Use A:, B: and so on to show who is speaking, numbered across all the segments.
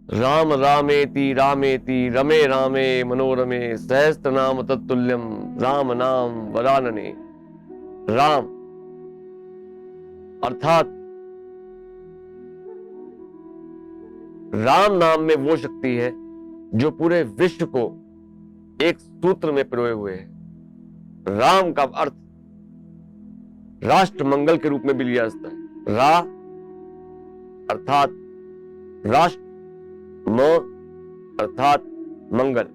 A: राम रामेति रामेति रमे रामे मनोरमे सहस्त्र नाम तत्तुल्यम राम नाम वरानने। राम अर्थात राम नाम में वो शक्ति है जो पूरे विश्व को एक सूत्र में पिरोए हुए है। राम का अर्थ राष्ट्र मंगल के रूप में भी लिया जाता है। रा अर्थात राष्ट्र, म अर्थात मंगल,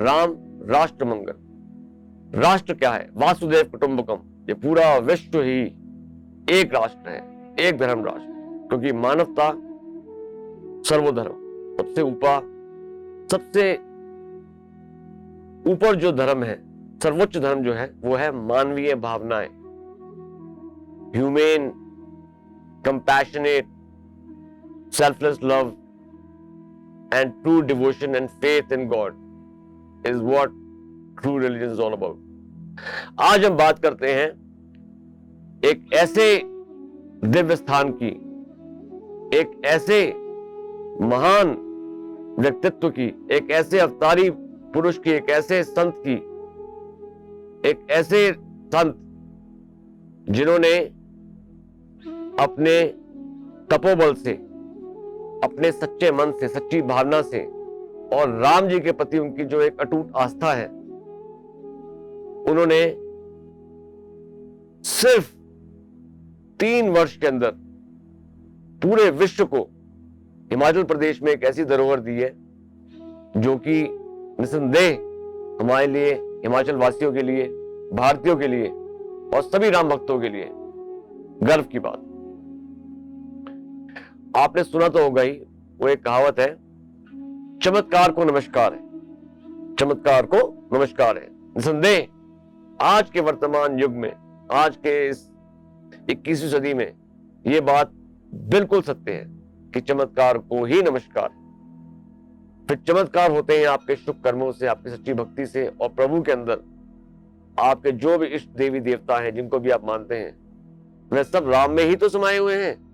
A: राम राष्ट्र मंगल। राष्ट्र क्या है? वासुदेव कुटुंबकम, ये पूरा विश्व ही एक राष्ट्र है, एक धर्म राष्ट्र, क्योंकि मानवता सर्वधर्म, सबसे ऊपर जो धर्म है, सर्वोच्च धर्म जो है वो है मानवीय भावनाएं, humane compassionate selfless love and true devotion and faith in God is what true religion is all about. आज हम बात करते हैं एक ऐसे दिव्य स्थान की, एक ऐसे महान व्यक्तित्व की, एक ऐसे अवतारी पुरुष की, एक ऐसे संत की, एक ऐसे संत जिन्होंने अपने तपोबल से, अपने सच्चे मन से, सच्ची भावना से और राम जी के प्रति उनकी जो एक अटूट आस्था है, उन्होंने सिर्फ 3 वर्ष के अंदर पूरे विश्व को हिमाचल प्रदेश में एक ऐसी धरोहर दी है जो कि निसंदेह हमारे लिए, हिमाचल वासियों के लिए, भारतीयों के लिए और सभी राम भक्तों के लिए गर्व की बात। आपने सुना तो होगा ही, वो एक कहावत है, चमत्कार को नमस्कार है, चमत्कार को नमस्कार है। निसंदेह आज के वर्तमान युग में, आज के इस 21वीं सदी में ये बात बिल्कुल सत्य है कि चमत्कार को ही नमस्कार है। फिर चमत्कार होते हैं आपके शुभ कर्मों से, आपकी सच्ची भक्ति से, और प्रभु के अंदर आपके जो भी इष्ट देवी देवता हैं, जिनको भी आप मानते हैं, वे सब राम में ही तो समाये हुए हैं।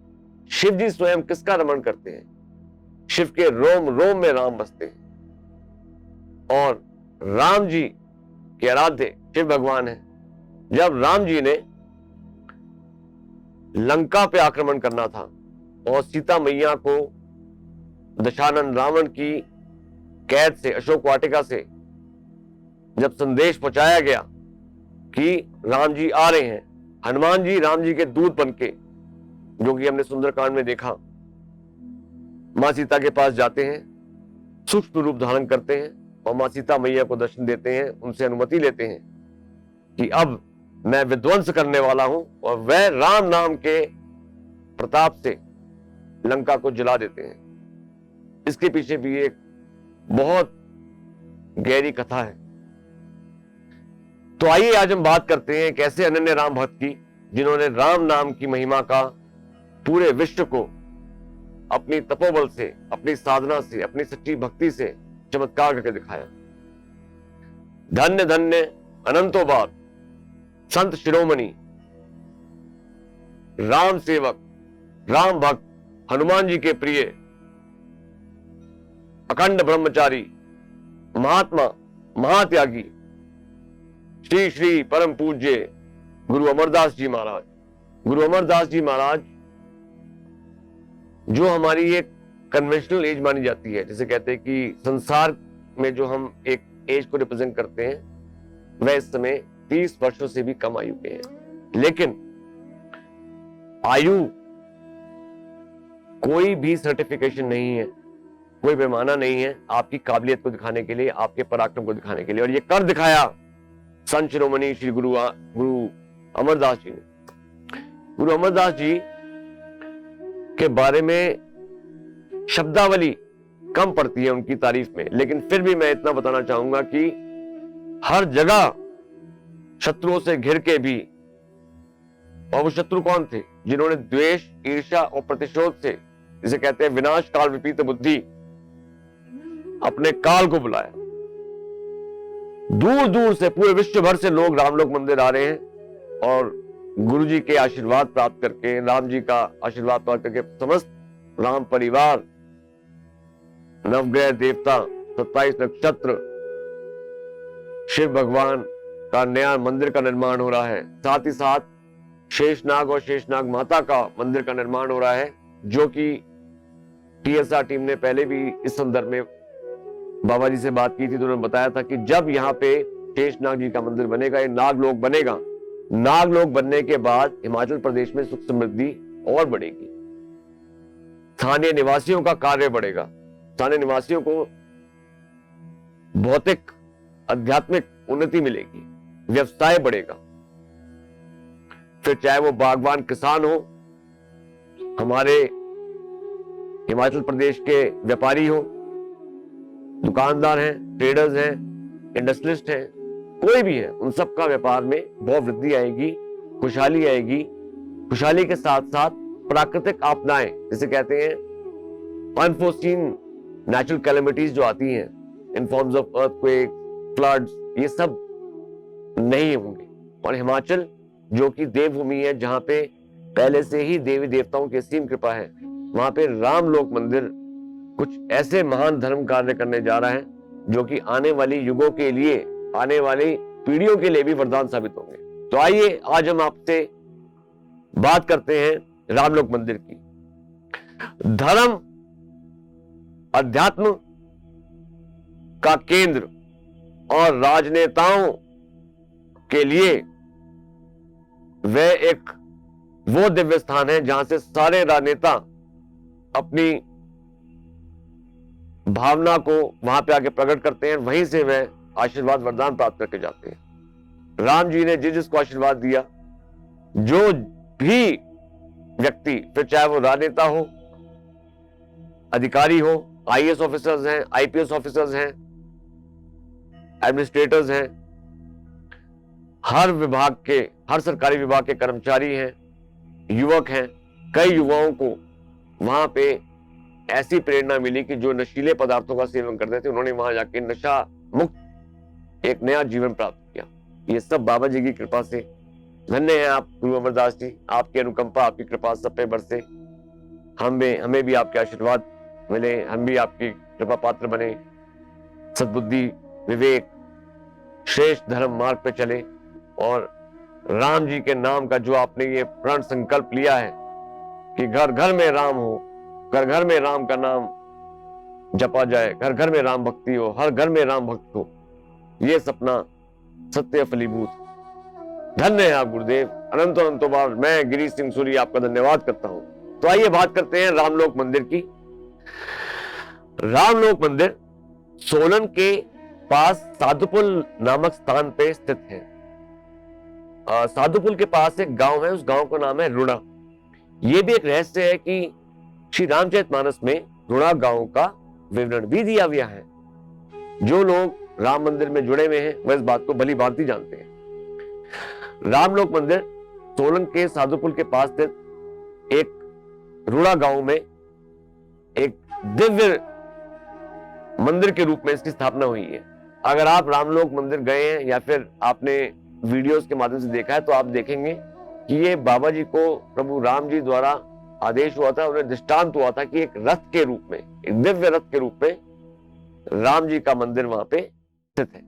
A: शिव जी स्वयं किसका रमण करते हैं? शिव के रोम रोम में राम बसते हैं, और राम जी के आराध्य शिव भगवान है। जब राम जी ने लंका पे आक्रमण करना था और सीता मैया को दशानन रावण की कैद से, अशोक वाटिका से जब संदेश पहुंचाया गया कि राम जी आ रहे हैं, हनुमान जी राम जी के दूत बनके, जो कि हमने सुंदरकांड में देखा, मां सीता के पास जाते हैं, सूक्ष्म रूप धारण करते हैं और मां सीता मैया को दर्शन देते हैं, उनसे अनुमति लेते हैं कि अब मैं विध्वंस करने वाला हूं, और वह राम नाम के प्रताप से लंका को जला देते हैं। इसके पीछे भी एक बहुत गहरी कथा है। तो आइए आज हम बात करते हैं एक ऐसे अनन्य राम भक्त की, जिन्होंने राम नाम की महिमा का पूरे विश्व को अपनी तपोबल से, अपनी साधना से, अपनी सच्ची भक्ति से चमत्कार करके दिखाया। धन्य धन्य अनंतो बार संत शिरोमणि, राम सेवक, राम भक्त, हनुमान जी के प्रिय, अखंड ब्रह्मचारी, महात्मा, महात्यागी, श्री श्री परम पूज्य गुरु अमरदास जी महाराज। गुरु अमरदास जी महाराज जो हमारी एक कन्वेंशनल एज मानी जाती है, जैसे कहते हैं कि संसार में जो हम एक एज को रिप्रेजेंट करते हैं, वह इस समय 30 वर्षों से भी कम आयु के हैं। लेकिन आयु कोई भी सर्टिफिकेशन नहीं है, कोई पैमाना नहीं है आपकी काबिलियत को दिखाने के लिए, आपके पराक्रम को दिखाने के लिए, और ये कर दिखाया संत शिरोमणि श्री गुरु अमरदास जी ने। गुरु अमरदास जी के बारे में शब्दावली कम पड़ती है उनकी तारीफ में, लेकिन फिर भी मैं इतना बताना चाहूंगा कि हर जगह शत्रुओं से घिर के भी, और वो शत्रु कौन थे? जिन्होंने द्वेष, ईर्ष्या और प्रतिशोध से, जिसे कहते हैं विनाश काल विपरीत बुद्धि, अपने काल को बुलाया। दूर दूर से, पूरे विश्व भर से लोग रामलोक मंदिर आ रहे हैं, और गुरु जी के आशीर्वाद प्राप्त करके, राम जी का आशीर्वाद प्राप्त करके समस्त राम परिवार नवग्रह देवता, 27 नक्षत्र, शिव भगवान का नया मंदिर का निर्माण हो रहा है। साथ ही साथ शेषनाग और शेषनाग माता का मंदिर का निर्माण हो रहा है, जो कि टीएसआर टीम ने पहले भी इस संदर्भ में बाबा जी से बात की थी, तो उन्होंने बताया था कि जब यहाँ पे शेषनाग जी का मंदिर बनेगा, ये नागलोक बनेगा, नागलोक बनने के बाद हिमाचल प्रदेश में सुख समृद्धि और बढ़ेगी, स्थानीय निवासियों का कार्य बढ़ेगा, स्थानीय निवासियों को भौतिक आध्यात्मिक उन्नति मिलेगी, व्यवसाय बढ़ेगा। फिर चाहे वो बागवान किसान हो, हमारे हिमाचल प्रदेश के व्यापारी हो, दुकानदार हैं, ट्रेडर्स हैं, इंडस्ट्रियलिस्ट हैं, कोई भी है, उन सब का व्यापार में बहुत वृद्धि आएगी, खुशहाली आएगी। खुशहाली के साथ साथ प्राकृतिक आपदाएं, जिसे कहते हैं अनफोर्सीन नेचुरल कैलेमिटीज जो आती हैं इन फॉर्म्स ऑफ अर्थक्वेक, फ्लड्स, ये सब नहीं होंगे। और हिमाचल जो कि देवभूमि है, जहां पे पहले से ही देवी देवताओं की असीम कृपा है, वहां पे रामलोक मंदिर कुछ ऐसे महान धर्म कार्य करने जा रहा है जो कि आने वाली युगों के लिए, आने वाली पीढ़ियों के लिए भी वरदान साबित होंगे। तो आइए आज हम आपसे बात करते हैं रामलोक मंदिर की। धर्म अध्यात्म का केंद्र और राजनेताओं के लिए वह एक वो दिव्य स्थान है जहां से सारे राजनेता अपनी भावना को वहां पे आके प्रकट करते हैं, वहीं से वह आशीर्वाद वरदान प्राप्त करके जाते हैं। राम जी ने जिसको आशीर्वाद दिया, जो भी व्यक्ति, फिर चाहे वो राजनेता हो, अधिकारी हो, आईएएस ऑफिसर्स हैं, आईपीएस ऑफिसर्स हैं, एडमिनिस्ट्रेटर्स हैं, हर विभाग के, हर सरकारी विभाग के कर्मचारी हैं, युवक हैं, कई युवाओं को वहां पे ऐसी प्रेरणा मिली कि जो नशीले पदार्थों का सेवन करते थे, उन्होंने वहां जाके नशा मुक्त एक नया जीवन प्राप्त किया। ये सब बाबा जी की कृपा से। धन्य है आप गुरु अमरदास जी, आपकी अनुकंपा, आपकी कृपा सब पे बरसे, हमें भी आपके आशीर्वाद मिले, हम भी आपकी कृपा पात्र बने, सद्बुद्धि, विवेक, श्रेष्ठ धर्म मार्ग पे चले और राम जी के नाम का जो आपने ये प्रण संकल्प लिया है कि घर घर में राम हो, घर घर में राम का नाम जपा जाए, घर घर में राम भक्ति हो, हर घर में राम भक्त हो, ये सपना सत्य फलीभूत। धन्य है आप गुरुदेव, अनंतो अनंतो बार मैं गिरीश सिंह सूरी आपका धन्यवाद करता हूं। तो आइए बात करते हैं रामलोक मंदिर की। रामलोक मंदिर सोलन के पास साधुपुल नामक स्थान पे स्थित है। साधुपुल के पास एक गांव है, उस गांव का नाम है रुणा। यह भी एक रहस्य है कि श्री रामचरितमानस में रुणा गांव का विवरण भी दिया गया है। जो लोग राम मंदिर में जुड़े हुए हैं वह इस बात को भली भांति जानते हैं। रामलोक मंदिर सोलन के साधुपुल के पास स्थित एक रुणा गांव में एक दिव्य मंदिर के रूप में इसकी स्थापना हुई है। अगर आप रामलोक मंदिर गए हैं या फिर आपने वीडियोस के माध्यम से देखा है, तो आप देखेंगे कि ये बाबा जी को प्रभु राम जी द्वारा आदेश हुआ था, उन्हें दृष्टांत हुआ था कि एक रथ के रूप में, एक दिव्य रथ के रूप में राम जी का मंदिर वहां पे स्थित है।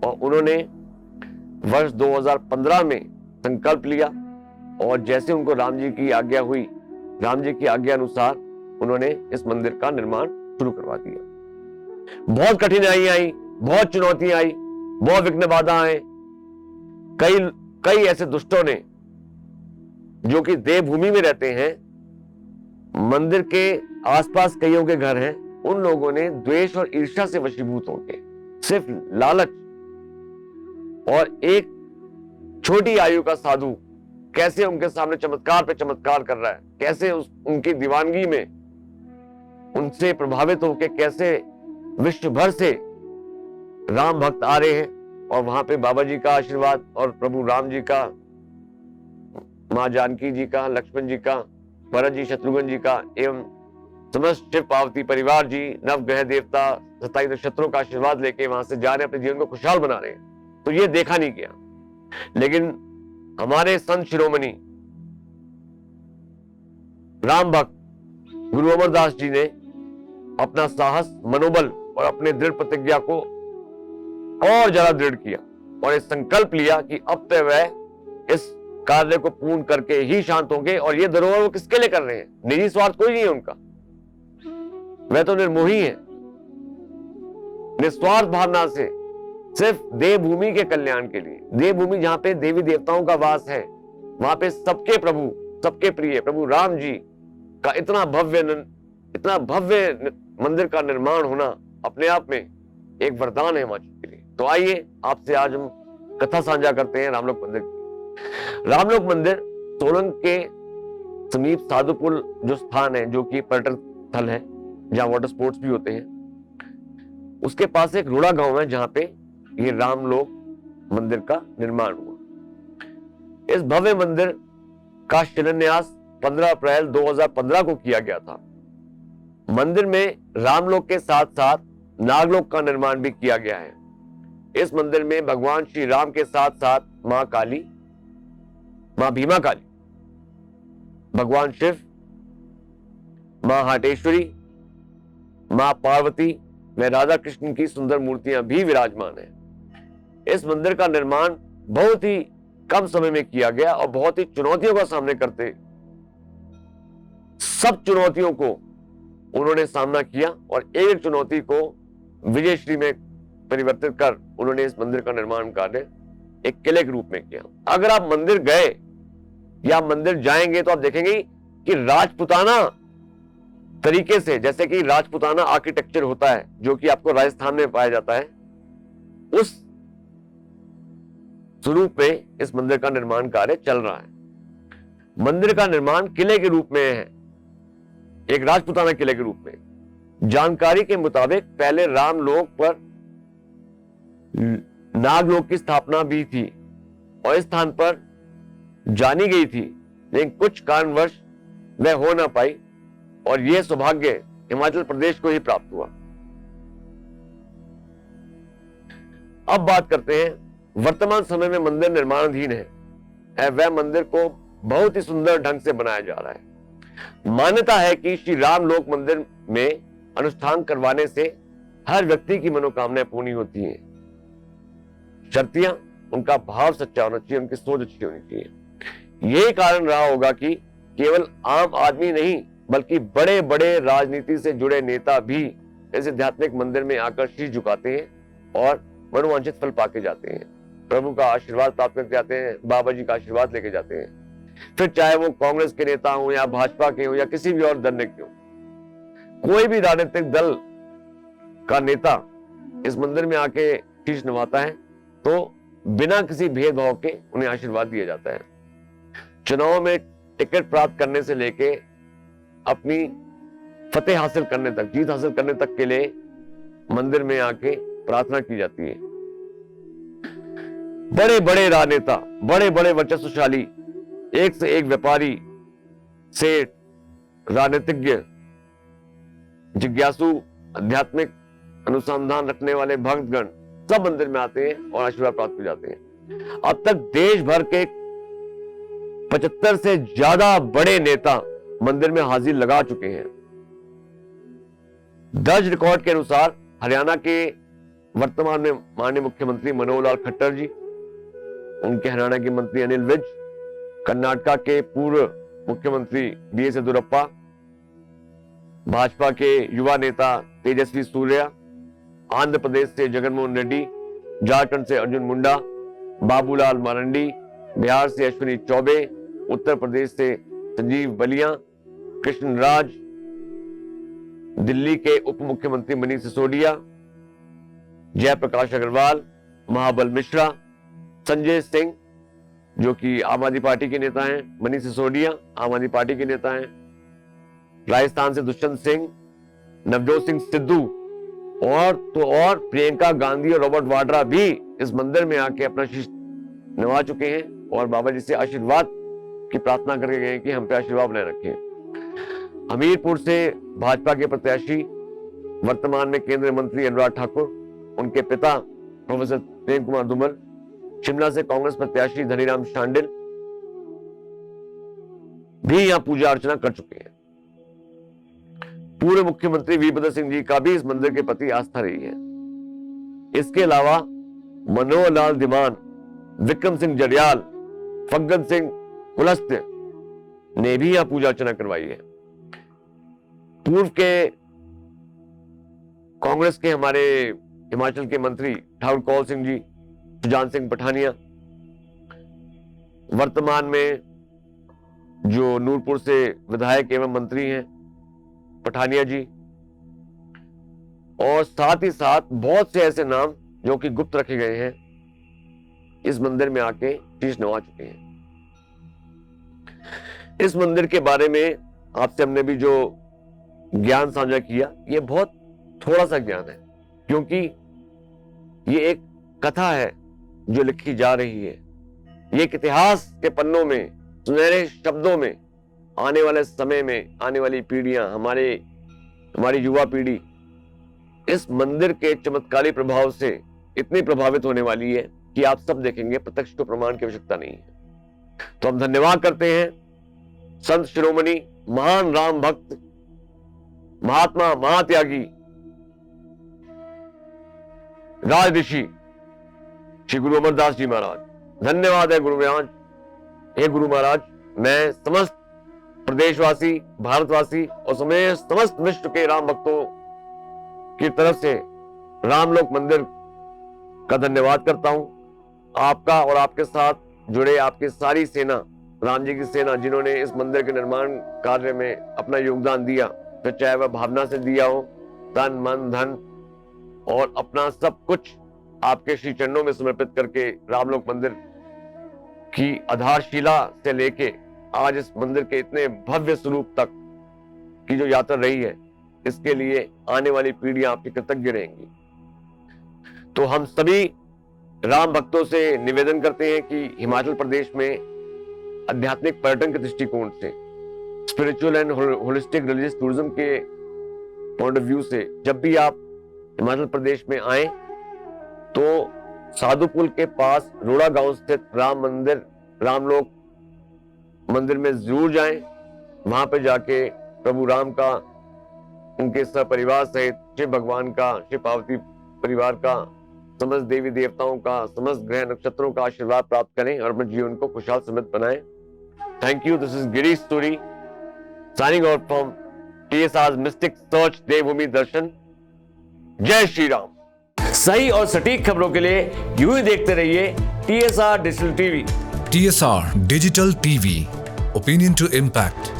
A: और उन्होंने वर्ष 2015 में संकल्प लिया और जैसे उनको राम जी की आज्ञा हुई, राम जी की आज्ञा अनुसार उन्होंने इस मंदिर का निर्माण शुरू करवा दिया। बहुत कठिनाई आई, बहुत चुनौतियां आई, बहुत विघ्न बाधा आए। कई ऐसे दुष्टों ने, जो कि देवभूमि में रहते हैं, मंदिर के आसपास कईयों के घर हैं, उन लोगों ने द्वेष और ईर्ष्या से वशीभूत होकर सिर्फ लालच और एक छोटी आयु का साधु कैसे उनके सामने चमत्कार पे चमत्कार कर रहा है, कैसे उनकी दीवानगी में उनसे प्रभावित होकर कैसे विश्व भर से राम भक्त आ रहे हैं और वहां पे बाबा जी का आशीर्वाद और प्रभु राम जी का, मां जानकी जी का, लक्ष्मण जी का, भरत जी, शत्रुघ्न जी का एवं समस्त शिव पार्वती परिवार जी, नवग्रह देवता, 27 नक्षत्रों का आशीर्वाद लेके वहां से जा रहे हैं, अपने जीवन को खुशहाल बना रहे हैं। तो ये देखा नहीं गया, लेकिन हमारे संत शिरोमणि राम भक्त गुरु अमरदास जी ने अपना साहस, मनोबल और अपने दृढ़ प्रतिज्ञा को और ज्यादा दृढ़ किया और एक संकल्प लिया कि अब तो वह इस कार्य को पूर्ण करके ही शांत होंगे। और ये धरोहर वो किसके लिए कर रहे हैं? निजी स्वार्थ कोई नहीं है उनका, वह तो निर्मोही है, निस्वार्थ भावना से सिर्फ देवभूमि के कल्याण के लिए। देवभूमि जहां पे देवी देवताओं का वास है, वहां पे सबके प्रभु, सबके प्रिय प्रभु राम जी का इतना भव्य मंदिर का निर्माण होना अपने आप में एक वरदान है हिमाचल के लिए। तो आइए आपसे आज हम कथा साझा करते हैं रामलोक मंदिर की। रामलोक मंदिर सोलंग के समीप साधुपुल जो स्थान है, जो कि पर्यटन स्थल है जहां वाटर स्पोर्ट्स भी होते हैं, उसके पास एक रोड़ा गांव है जहां पे ये रामलोक मंदिर का निर्माण हुआ। इस भव्य मंदिर का शिलान्यास 15 अप्रैल 2015 को किया गया था। मंदिर में रामलोक के साथ साथ नागलोक का निर्माण भी किया गया है। इस मंदिर में भगवान श्री राम के साथ साथ मां काली, मां भीमा काली, भगवान शिव, मां हाटेश्वरी, मां पार्वती व राधा कृष्ण की सुंदर मूर्तियां भी विराजमान है। इस मंदिर का निर्माण बहुत ही कम समय में किया गया और बहुत ही चुनौतियों का सामना करते, सब चुनौतियों को उन्होंने सामना किया और एक चुनौती को विजयश्री में परिवर्तित कर उन्होंने इस मंदिर का निर्माण कार्य एक किले के रूप में किया। अगर आप मंदिर गए या मंदिर जाएंगे तो आप देखेंगे कि राजपुताना तरीके से, जैसे कि राजपुताना आर्किटेक्चर होता है जो कि आपको राजस्थान में पाया जाता है, उस स्वरूप में इस मंदिर का निर्माण कार्य चल रहा है। मंदिर का निर्माण किले के रूप में है, एक राजपुताना किले के रूप में। जानकारी के मुताबिक पहले रामलोक पर नागलोक की स्थापना भी थी और इस स्थान पर जानी गई थी, लेकिन कुछ कारणवश वह हो ना पाई और यह सौभाग्य हिमाचल प्रदेश को ही प्राप्त हुआ। अब बात करते हैं, वर्तमान समय में मंदिर निर्माणाधीन है। वह मंदिर को बहुत ही सुंदर ढंग से बनाया जा रहा है। मान्यता है कि श्री रामलोक मंदिर में अनुष्ठान करवाने से हर व्यक्ति की मनोकामनाएं पूरी होती हैं। शर्तियां, उनका भाव सच्चा होना चाहिए, उनकी सोच अच्छी होनी चाहिए। यही कारण रहा होगा कि केवल आम आदमी नहीं बल्कि बड़े बड़े राजनीति से जुड़े नेता भी इस आध्यात्मिक मंदिर में आकर शीश झुकाते हैं और मनोवांछित फल पाके जाते हैं, प्रभु का आशीर्वाद प्राप्त करके जाते हैं, बाबा जी का आशीर्वाद लेके जाते हैं। फिर चाहे वो कांग्रेस के नेता हो या भाजपा के हो या किसी भी और दल के हो, कोई भी राजनीतिक दल का नेता इस मंदिर में आके शीश नवाता है तो बिना किसी भेदभाव के उन्हें आशीर्वाद दिया जाता है। चुनाव में टिकट प्राप्त करने से लेके अपनी फतेह हासिल करने तक, जीत हासिल करने तक के लिए मंदिर में आके प्रार्थना की जाती है। बड़े बड़े राजनेता, बड़े बड़े वर्चस्वशाली, एक से एक व्यापारी, सेठ, राजनीतिज्ञ, जिज्ञासु, आध्यात्मिक अनुसंधान रखने वाले भक्तगण सब मंदिर में आते हैं और आशीर्वाद प्राप्त हो जाते हैं। अब तक देश भर के 75 से ज्यादा बड़े नेता मंदिर में हाजिर लगा चुके हैं। दर्ज रिकॉर्ड के अनुसार हरियाणा के वर्तमान में माननीय मुख्यमंत्री मनोहर लाल खट्टर जी, उनके हरियाणा के मंत्री अनिल विज, कर्नाटका के पूर्व मुख्यमंत्री बीएस येदियुरप्पा, भाजपा के युवा नेता तेजस्वी सूर्या, आंध्र प्रदेश से जगनमोहन रेड्डी, झारखंड से अर्जुन मुंडा, बाबूलाल मरांडी, बिहार से अश्विनी चौबे, उत्तर प्रदेश से संजीव बलिया, कृष्णराज, दिल्ली के उप मुख्यमंत्री मनीष सिसोदिया, जयप्रकाश अग्रवाल, महाबल मिश्रा, संजय सिंह जो कि आम आदमी पार्टी के नेता हैं, मनीष सिसोदिया आम आदमी पार्टी के नेता हैं, राजस्थान से दुष्यंत सिंह, नवजोत सिंह सिद्धू और प्रियंका गांधी और रॉबर्ट वाड्रा भी इस मंदिर में आके अपना शीश नवा चुके हैं और बाबा जी से आशीर्वाद की प्रार्थना करके गए कि हम पे आशीर्वाद बनाए रखें। हमीरपुर से भाजपा के प्रत्याशी, वर्तमान में केंद्रीय मंत्री अनुराग ठाकुर, उनके पिता प्रोफेसर प्रेम कुमार धूमल, शिमला से कांग्रेस प्रत्याशी धनीराम शांडिल भी यहां पूजा अर्चना कर चुके हैं। पूर्व मुख्यमंत्री वीरभद्र सिंह जी का भी इस मंदिर के प्रति आस्था रही है। इसके अलावा मनोहर लाल दीवान, विक्रम सिंह जड़ियाल, फग्गन सिंह कुलस्ते ने भी यहां पूजा अर्चना करवाई है। पूर्व के कांग्रेस के हमारे हिमाचल के मंत्री ठाकुर कौल सिंह जी, सुजान सिंह पठानिया, वर्तमान में जो नूरपुर से विधायक एवं मंत्री हैं पठानिया जी, और साथ ही साथ बहुत से ऐसे नाम जो कि गुप्त रखे गए हैं इस मंदिर में आके शीश नवा चुके हैं। इस मंदिर के बारे में आपसे हमने भी जो ज्ञान साझा किया, ये बहुत थोड़ा सा ज्ञान है, क्योंकि ये एक कथा है जो लिखी जा रही है। ये एक इतिहास के पन्नों में, सुनहरे शब्दों में आने वाले समय में आने वाली पीढ़ियां, हमारी युवा पीढ़ी इस मंदिर के चमत्कारी प्रभाव से इतनी प्रभावित होने वाली है कि आप सब देखेंगे, प्रत्यक्ष को प्रमाण की आवश्यकता नहीं है। तो हम धन्यवाद करते हैं संत शिरोमणि, महान राम भक्त, महात्मा, महात्यागी, राज ऋषि श्री गुरु अमरदास जी महाराज। धन्यवाद है गुरु महाराज। हे गुरु महाराज, मैं समस्त प्रदेशवासी, भारतवासी और समस्त विश्व के राम भक्तों की तरफ से रामलोक मंदिर का धन्यवाद करता हूं। आपका और आपके साथ जुड़े आपकी सारी सेना, राम जी की सेना, जिन्होंने इस मंदिर के निर्माण कार्य में अपना योगदान दिया, तो चाहे वह भावना से दिया हो, तन मन धन और अपना सब कुछ आपके श्री चरणों में समर्पित करके रामलोक मंदिर की आधारशिला से लेके आज इस मंदिर के इतने भव्य स्वरूप तक की जो यात्रा रही है, इसके लिए आने वाली पीढ़ियां आपकी कृतज्ञ रहेंगी। तो हम सभी राम भक्तों से निवेदन करते हैं कि हिमाचल प्रदेश में आध्यात्मिक पर्यटन के दृष्टिकोण से, spiritual and holistic religious tourism के पॉइंट ऑफ व्यू से जब भी आप हिमाचल प्रदेश में आए तो साधुपुल के पास रोड़ा गांव स्थित राम मंदिर, रामलोक मंदिर में जरूर जाएं। वहां पे जाके प्रभु राम का, उनके सपरिवार सहित शिव भगवान का, शिव पार्वती परिवार का, समस्त देवी देवताओं का, समस्त ग्रह नक्षत्रों का आशीर्वाद प्राप्त करें और अपने जीवन को खुशहाल समृद्ध बनाएं। Thank you. This is Girish Suri signing out from TSR's mystic search Devbhoomi Darshan. जय श्री राम। सही और सटीक खबरों के लिए यूं ही देखते रहिए TSR digital TV.
B: TSR digital TV, opinion to impact.